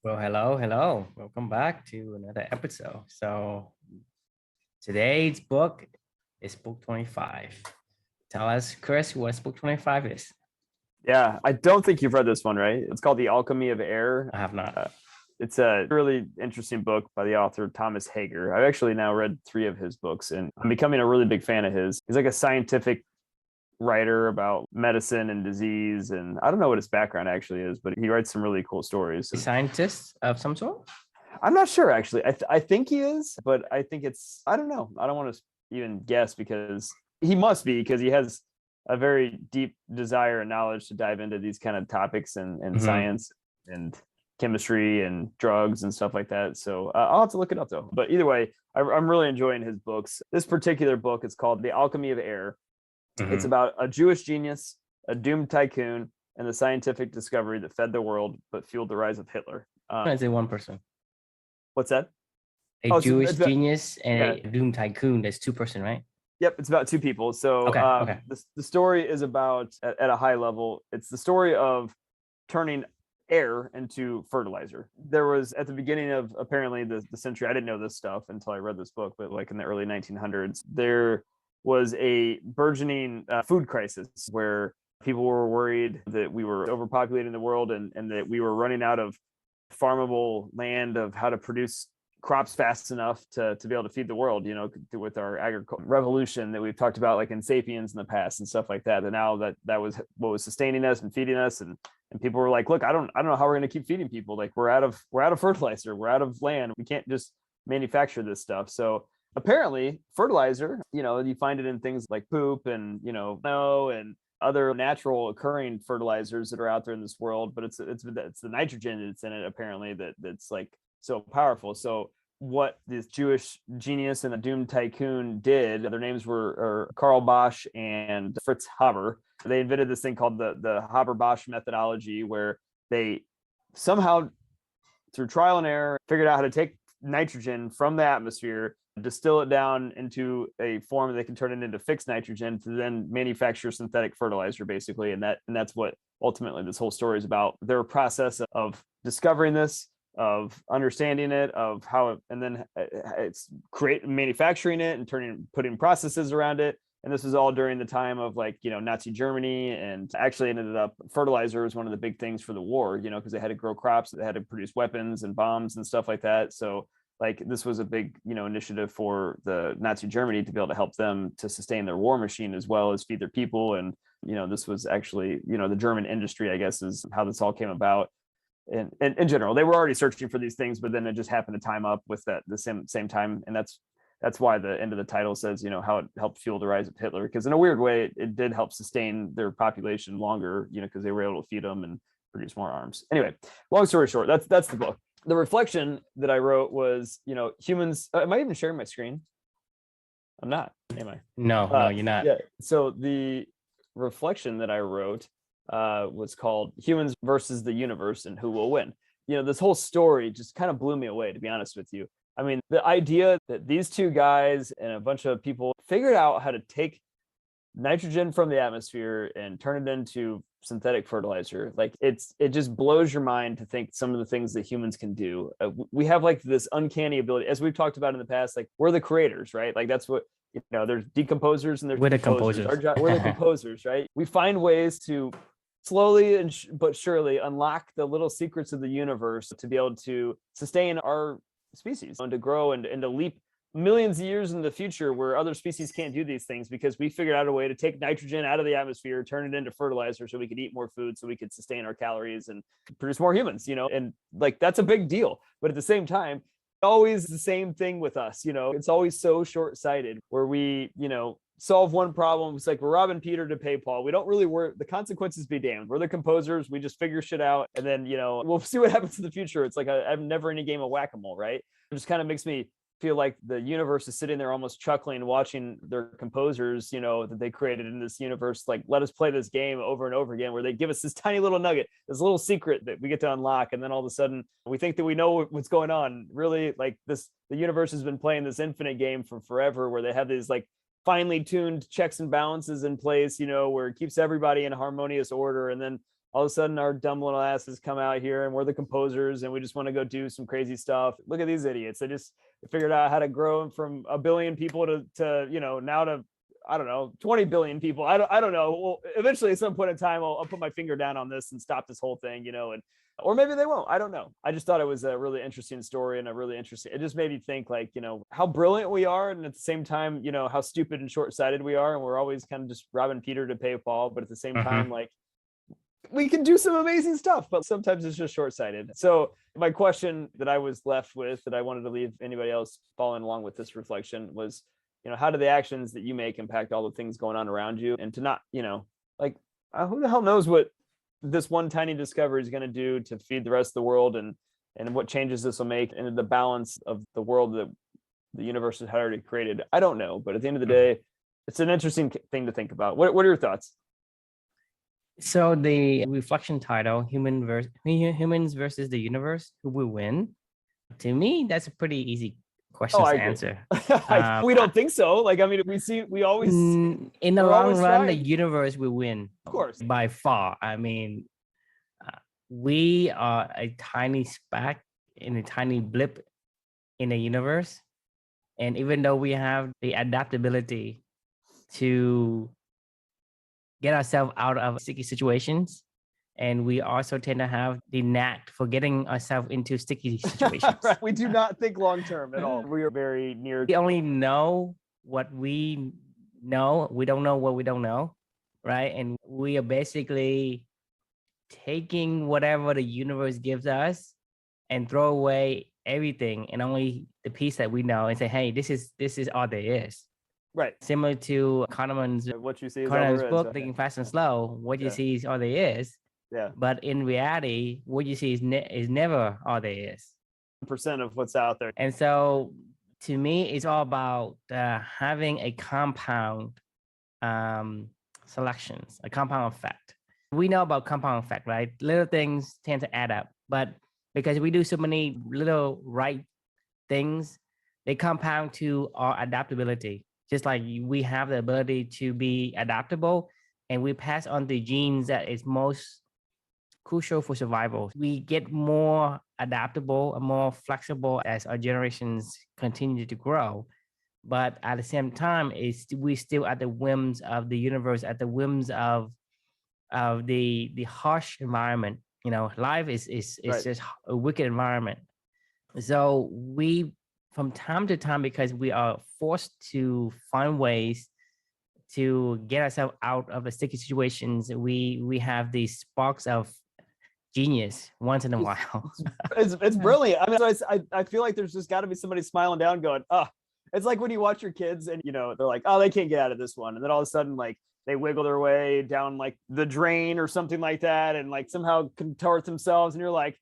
Well, hello, hello. Welcome back to another episode. So today's book is book 25. Tell us, Chris, what book 25 is. Yeah, I don't think you've read this one, right? It's called The Alchemy of Air. I have not. Uh, it's a really interesting book by the author Thomas Hager. I've actually now read three of his books, and I'm becoming a really big fan of his. He's like a scientific writer about medicine and disease, and I don't know what his background actually is, but he writes some really cool stories. A scientist of some sort? I'm not sure actually. I think he is, but I think I don't know. I don't want to even guess because he must be because he has a very deep desire and knowledge to dive into these kind of topics and Mhm. science and chemistry and drugs and stuff like that. So I'll have to look it up though. But either way, I'm really enjoying his books. This particular book is called The Alchemy of Air. It's Mhm. about a Jewish genius, a doomed tycoon, and the scientific discovery that fed the world but fueled the rise of Hitler. Is it one person? What's that? A Oh, so Jewish it's about, genius and yeah. a doom tycoon. That's two-person, right? Yep, it's about two people. So Okay, okay. the story is about, at a high level, it's the story of turning air into fertilizer. There was at the beginning of apparently the century, I didn't know this stuff until I read this book, but like in the early 1900s, there was a burgeoning food crisis where people were worried that we were overpopulating the world and that we were running out of farmable land of how to produce crops fast enough to be able to feed the world, with our agricultural revolution that we've talked about, like in Sapiens in the past and stuff like that. And now that was what was sustaining us and feeding us. And people were like, look, I don't know how we're going to keep feeding people. Like we're out of fertilizer. We're out of land. We can't just manufacture this stuff. So apparently fertilizer, you find it in things like poop and, and other natural occurring fertilizers that are out there in this world, but it's the nitrogen that's in it apparently that's like so powerful. So what this Jewish genius and the doomed tycoon did, their names were Karl Bosch and Fritz Haber. They invented this thing called the Haber-Bosch methodology, where they somehow, through trial and error, figured out how to take nitrogen from the atmosphere, distill it down into a form that they can turn it into fixed nitrogen to then manufacture synthetic fertilizer, basically. And that's what ultimately this whole story is about. Their process of discovering this, of understanding it, of how and then it's manufacturing it and putting processes around it. And this was all during the time of Nazi Germany, and actually ended up fertilizer was one of the big things for the war, because they had to grow crops, they had to produce weapons and bombs and stuff like that. So like this was a big initiative for the Nazi Germany to be able to help them to sustain their war machine as well as feed their people. And this was actually the German industry, I guess, is how this all came about. And in general, they were already searching for these things, but then it just happened to time up with the same time. And that's why the end of the title says, how it helped fuel the rise of Hitler, because in a weird way, it did help sustain their population longer, because they were able to feed them and produce more arms. Anyway, long story short, that's the book. The reflection that I wrote was, humans. Am I even sharing my screen? I'm not, am I? No, you're not. Yeah. So the reflection that I wrote was called Humans versus the Universe and Who Will Win. This whole story just kind of blew me away, to be honest with you. I mean, the idea that these two guys and a bunch of people figured out how to take nitrogen from the atmosphere and turn it into synthetic fertilizer, like it just blows your mind to think some of the things that humans can do. We have like this uncanny ability, as we've talked about in the past, like we're the creators, right? Like that's what, there's decomposers and there's We're the composers. composers. We're the composers, right? We find ways to slowly but surely unlock the little secrets of the universe to be able to sustain our species and to grow and to leap millions of years in the future where other species can't do these things, because we figured out a way to take nitrogen out of the atmosphere, turn it into fertilizer so we could eat more food, so we could sustain our calories and produce more humans, and like that's a big deal. But at the same time, always the same thing with us, it's always so short-sighted where we, solve one problem. It's like we're robbing Peter to pay Paul. We don't really worry. The consequences be damned. We're the composers. We just figure shit out. And then, we'll see what happens in the future. It's like a never-ending game of whack-a-mole, right? It just kind of makes me feel like the universe is sitting there almost chuckling, watching their composers, that they created in this universe, like, let us play this game over and over again, where they give us this tiny little nugget, this little secret that we get to unlock. And then all of a sudden we think that we know what's going on. Really, like the universe has been playing this infinite game for forever, where they have these like finely tuned checks and balances in place, where it keeps everybody in harmonious order. And then all of a sudden our dumb little asses come out here and we're the composers and we just want to go do some crazy stuff. Look at these idiots. They just figured out how to grow from a billion people to now to, I don't know, 20 billion people. I don't know. Well, eventually at some point in time, I'll put my finger down on this and stop this whole thing, and or maybe they won't. I don't know. I just thought it was a really interesting story and it just made me think like, how brilliant we are. And at the same time, how stupid and short-sighted we are. And we're always kind of just robbing Peter to pay Paul. But at the same time, like we can do some amazing stuff, but sometimes it's just short-sighted. So my question that I was left with that I wanted to leave anybody else following along with this reflection was, how do the actions that you make impact all the things going on around you? And to not, like, who the hell knows what this one tiny discovery is going to do to feed the rest of the world and what changes this will make and the balance of the world that the universe had already created. I don't know, but at the end of the day, it's an interesting thing to think about. What are your thoughts? So the reflection title, humans versus the universe, who will win? To me, that's a pretty easy question to answer. We don't think so. Like, I mean, we always in the long run, the universe will win, of course, by far. I mean, we are a tiny speck in a tiny blip in the universe, and even though we have the adaptability to get ourselves out of sticky situations, and we also tend to have the knack for getting ourselves into sticky situations. Right. We do not think long term at all. We are very near. We only know what we know. We don't know what we don't know, right? And we are basically taking whatever the universe gives us and throw away everything and only the piece that we know and say, hey, this is all there is. Right. Similar to Kahneman's what you see is book, Thinking Fast and Slow. What you see is all there is. Yeah. But in reality, what you see is never all there is. % of what's out there. And so to me, it's all about having a compound selections, a compound effect. We know about compound effect, right? Little things tend to add up, but because we do so many little right things, they compound to our adaptability. Just like we have the ability to be adaptable, and we pass on the genes that is most crucial for survival. We get more adaptable and more flexible as our generations continue to grow. But at the same time, we still at the whims of the universe, at the whims of the harsh environment. Life is right. Just a wicked environment. So we, from time to time, because we are forced to find ways to get ourselves out of the sticky situations, we have these sparks of genius once in a while. It's brilliant. I mean, so I feel like there's just got to be somebody smiling down going, oh, it's like when you watch your kids and, they're like, oh, they can't get out of this one. And then all of a sudden, like, they wiggle their way down like the drain or something like that and like somehow contort themselves. And you're like,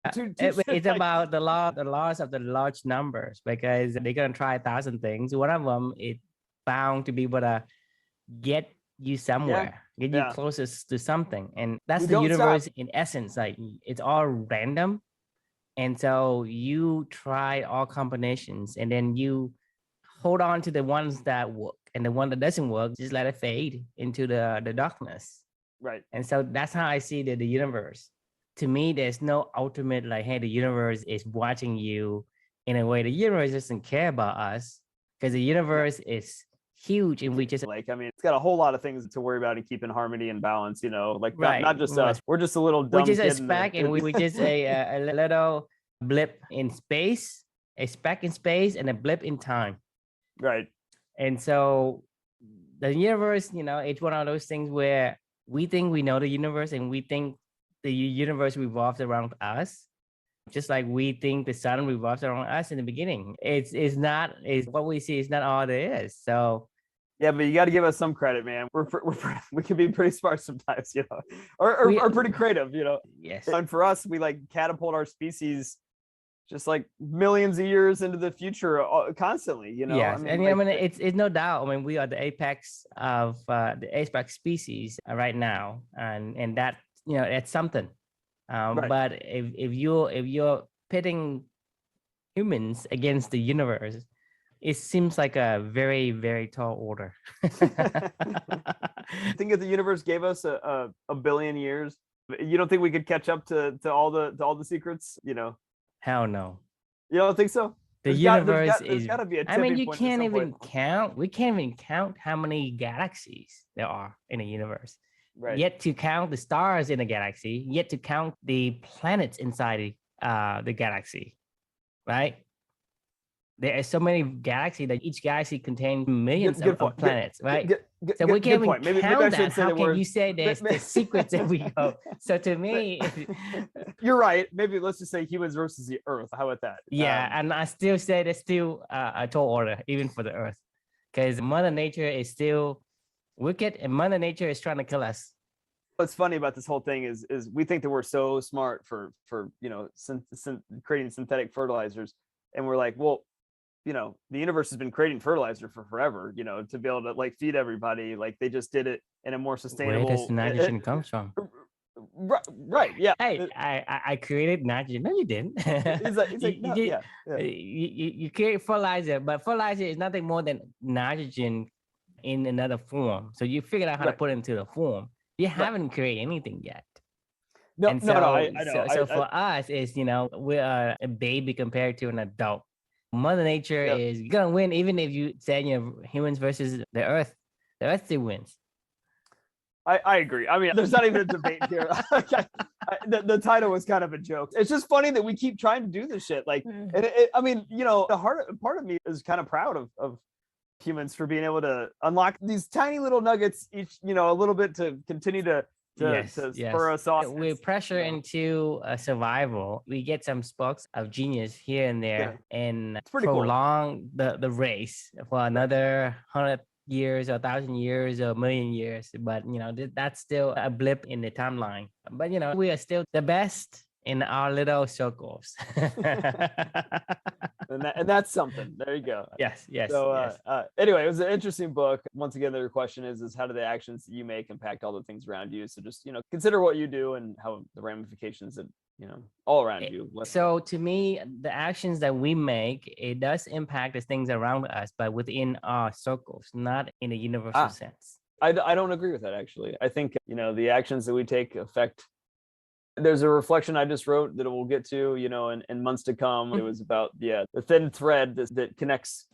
it's about the laws of the large numbers, because they're going to try 1,000 things. One of them is bound to be able to get you somewhere, get you closest to something. And that's the universe in essence. Like, it's all random. And so you try all combinations and then you hold on to the ones that work, and the one that doesn't work, just let it fade into the darkness. Right. And so that's how I see the universe. To me, there's no ultimate, like, hey, the universe is watching you in a way. The universe doesn't care about us because the universe is huge, and we just like, I mean, it's got a whole lot of things to worry about and keep in harmony and balance, like right. not just us. We're just a little dumb. We're just a speck, and we just a little blip in space, a speck in space, and a blip in time. Right. And so the universe, it's one of those things where we think we know the universe, and we think the universe revolves around us, just like we think the sun revolves around us in the beginning. It's not what we see is not all there is. So yeah, but you got to give us some credit, man. We can be pretty smart sometimes, or pretty creative, Yes. And for us, we like catapult our species just like millions of years into the future constantly, Yes. I mean, it's no doubt. I mean, we are the apex of the apex species right now, and that that's something. Right. But if you're pitting humans against the universe, It seems like a very, very tall order. Think if the universe gave us a billion years, you don't think we could catch up to all the secrets? Hell no. You don't think so? The There's universe got to be a I mean, tipping you point at can't some even point. count. We can't even count how many galaxies there are in the universe. Right. Yet to count the stars in a galaxy, yet to count the planets inside the galaxy, right? There are so many galaxies that each galaxy contains millions Good of point. planets, right? So Good we can't even point. Maybe I count that. shouldn't say How the can word. you say there's the secrets that we go? So to me, You're right. Maybe let's just say humans versus the Earth. How about that? yeah, and I still say there's still a tall order, even for the Earth, because Mother Nature is still wicked, and Mother Nature is trying to kill us. What's funny about this whole thing is we think that we're so smart for creating synthetic fertilizers, and we're like, well, the universe has been creating fertilizer for forever, to be able to like feed everybody. Like they just did it in a more sustainable. Where does nitrogen comes from? Right. Yeah. Hey, I created nitrogen. No, you didn't. He's like, no, yeah. You create fertilizer, but fertilizer is nothing more than nitrogen in another form. So you figured out how to put it into the form. You haven't created anything yet. No, and so, I know. So for us, is we're a baby compared to an adult. Mother Nature is gonna win, even if you say humans versus the Earth. The Earth still wins. I agree. I mean, there's not even a debate here. The title was kind of a joke. It's just funny that we keep trying to do this shit. Like, I mean, the part of me is kind of proud of humans for being able to unlock these tiny little nuggets each, a little bit to continue to spur us on. We pressure into survival. We get some sparks of genius here and there, and prolong the race for another 100 years or 1,000 years or 1,000,000 years. But that's still a blip in the timeline. But we are still the best in our little circles. and that's something. There you go. Yes. So anyway, it was an interesting book. Once again, the question is how do the actions that you make impact all the things around you? So just consider what you do and how the ramifications that all around you. So to me, the actions that we make, it does impact the things around us, but within our circles, not in a universal sense. I don't agree with that, actually. I think the actions that we take affect. There's a reflection I just wrote that we'll get to, in months to come. It was about the thin thread that connects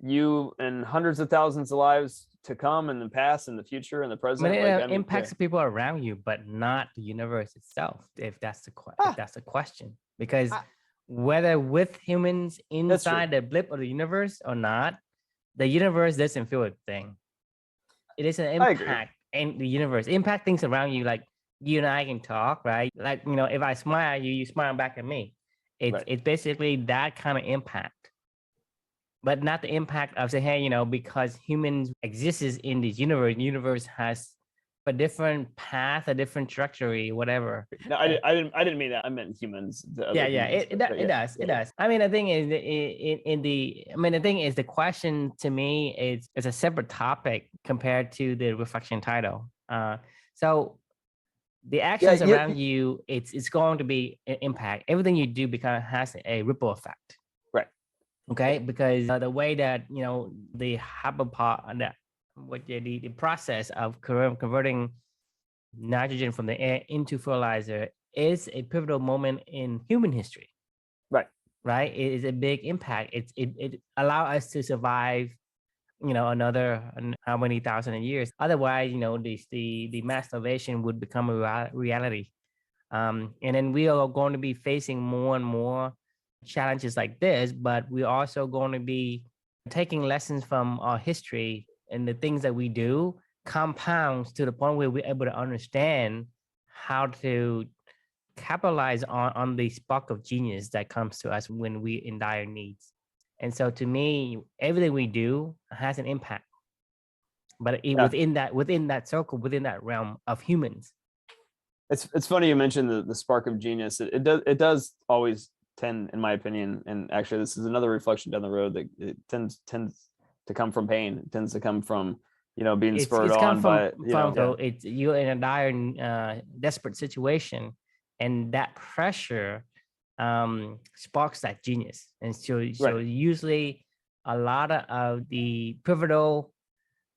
you and hundreds of thousands of lives to come, in the past, in the future, in the present. I mean, it impacts the people around you, but not the universe itself. If that's the question, because whether with humans inside the blip of the universe or not, the universe doesn't feel a thing. It is an impact in the universe. Impact things around you, like. You and I can talk, right? Like, if I smile at you, you smile back at me. It's basically that kind of impact, but not the impact of saying, hey, because humans exist in this universe has a different path, a different trajectory, whatever. No, I didn't mean that. I meant humans. It does. I mean, the thing is, the thing is, the question to me is a separate topic compared to the reflection title. So. The actions around you, it's going to be an impact. Everything you do has a ripple effect. Right. Okay. Because the way that, the Haber the process of converting nitrogen from the air into fertilizer is a pivotal moment in human history. Right. Right. It is a big impact. It allows us to survive another how many thousand of years. Otherwise, the mass starvation would become a reality. And then we are going to be facing more and more challenges like this, but we're also going to be taking lessons from our history, and the things that we do compounds to the point where we're able to understand how to capitalize on the spark of genius that comes to us when we're in dire needs. And so to me, everything we do has an impact, but within that circle, within that realm of humans. It's funny you mentioned the spark of genius. It does always tend, in my opinion, and actually this is another reflection down the road, that it tends to come from pain. It tends to come from being spurred on by So you're in a dire, desperate situation, and that pressure sparks that genius. And so usually a lot of the pivotal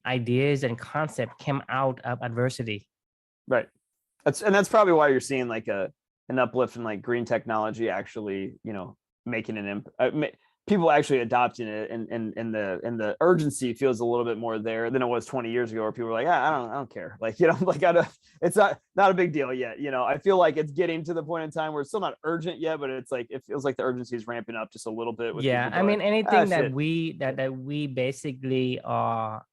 ideas and concept came out of adversity. Right. That's probably why you're seeing like an uplift in like green technology actually, making an impact. People actually adopting it, and the urgency feels a little bit more there than it was 20 years ago, where people were like, I don't care, like, like it's not a big deal yet. I feel like it's getting to the point in time where it's still not urgent yet, but it's like it feels like the urgency is ramping up just a little bit. With Yeah, I mean, anything that we basically are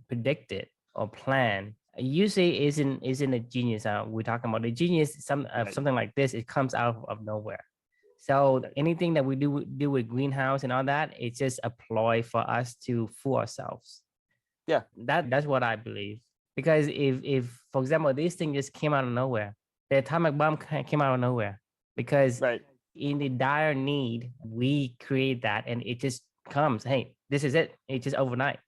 predicted or plan usually isn't a genius. We're talking about the genius. Something like this, it comes out of nowhere. So anything that we do with greenhouse and all that, it's just a ploy for us to fool ourselves. Yeah, that's what I believe. Because if for example, this thing just came out of nowhere, the atomic bomb came out of nowhere, because in the dire need, we create that, and it just comes. Hey, this is it. It's just overnight.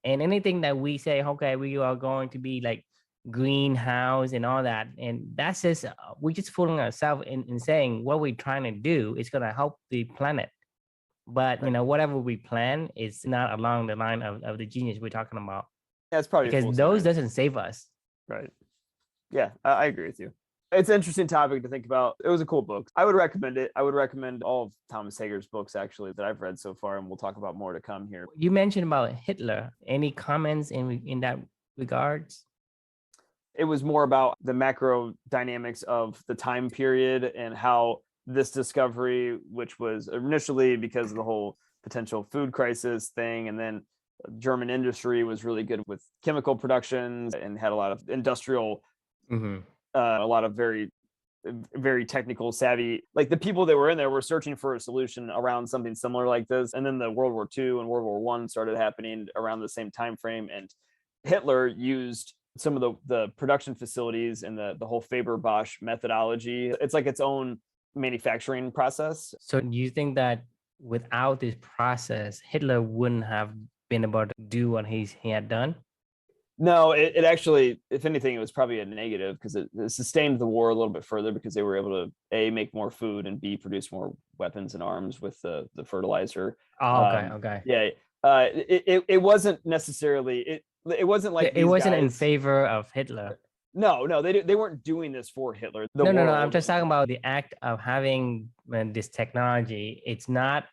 And anything that we say, okay, we are going to be like greenhouse and all that, and that's just we're just fooling ourselves in saying what we're trying to do is going to help the planet, but whatever we plan is not along the line of the genius we're talking about. That's probably because those doesn't save us. Right. Yeah, I agree with you. It's an interesting topic to think about. It was a cool book. I would recommend it. I would recommend all of Thomas Hager's books, actually, that I've read so far, and we'll talk about more to come here. You mentioned about Hitler. Any comments in that regards? It was more about the macro dynamics of the time period and how this discovery, which was initially because of the whole potential food crisis thing, and then German industry was really good with chemical productions and had a lot of industrial, a lot of very, very technical savvy. Like the people that were in there were searching for a solution around something similar like this. And then the World War II and World War I started happening around the same time frame. And Hitler used some of the production facilities and the whole Faber Bosch methodology. It's like its own manufacturing process. So do you think that without this process, Hitler wouldn't have been able to do what he had done? No, it actually, if anything, it was probably a negative, because it sustained the war a little bit further, because they were able to A, make more food, and B, produce more weapons and arms with the fertilizer. Oh, okay. Yeah. It wasn't necessarily it wasn't like it wasn't in favor of Hitler. No, they weren't doing this for Hitler. No. I'm just talking about the act of having this technology. It's not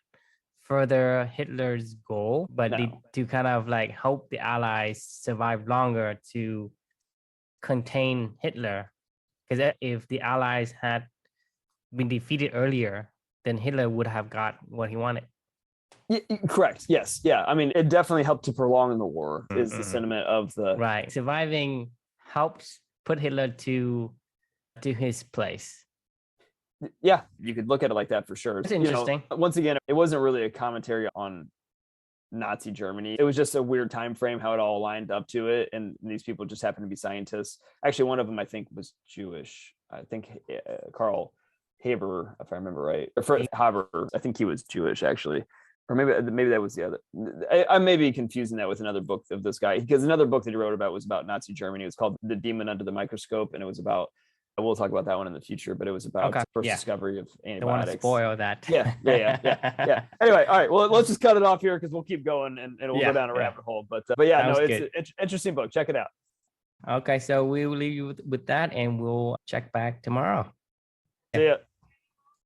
further Hitler's goal, but to kind of like help the Allies survive longer to contain Hitler. Because if the Allies had been defeated earlier, then Hitler would have got what he wanted. Correct. Yes. Yeah. I mean, it definitely helped to prolong the war, is the sentiment of the... Right. Surviving helps put Hitler to his place. Yeah, you could look at it like that for sure. It's interesting. Once again, it wasn't really a commentary on Nazi Germany. It was just a weird time frame, how it all lined up to it. And these people just happened to be scientists. Actually, one of them, I think, was Jewish. I think Karl Haber, if I remember right. Or Haber, I think he was Jewish, actually. Or maybe that was the other. I may be confusing that with another book of this guy, because another book that he wrote about was about Nazi Germany. It was called The Demon Under the Microscope, and it was about... We'll talk about that one in the future, but it was about the first discovery of antibiotics. Don't want to spoil that. Yeah. Anyway, all right. Well, let's just cut it off here, because we'll keep going and we'll go down a rabbit hole. But yeah, it's an interesting book. Check it out. Okay, so we will leave you with that, and we'll check back tomorrow. See ya.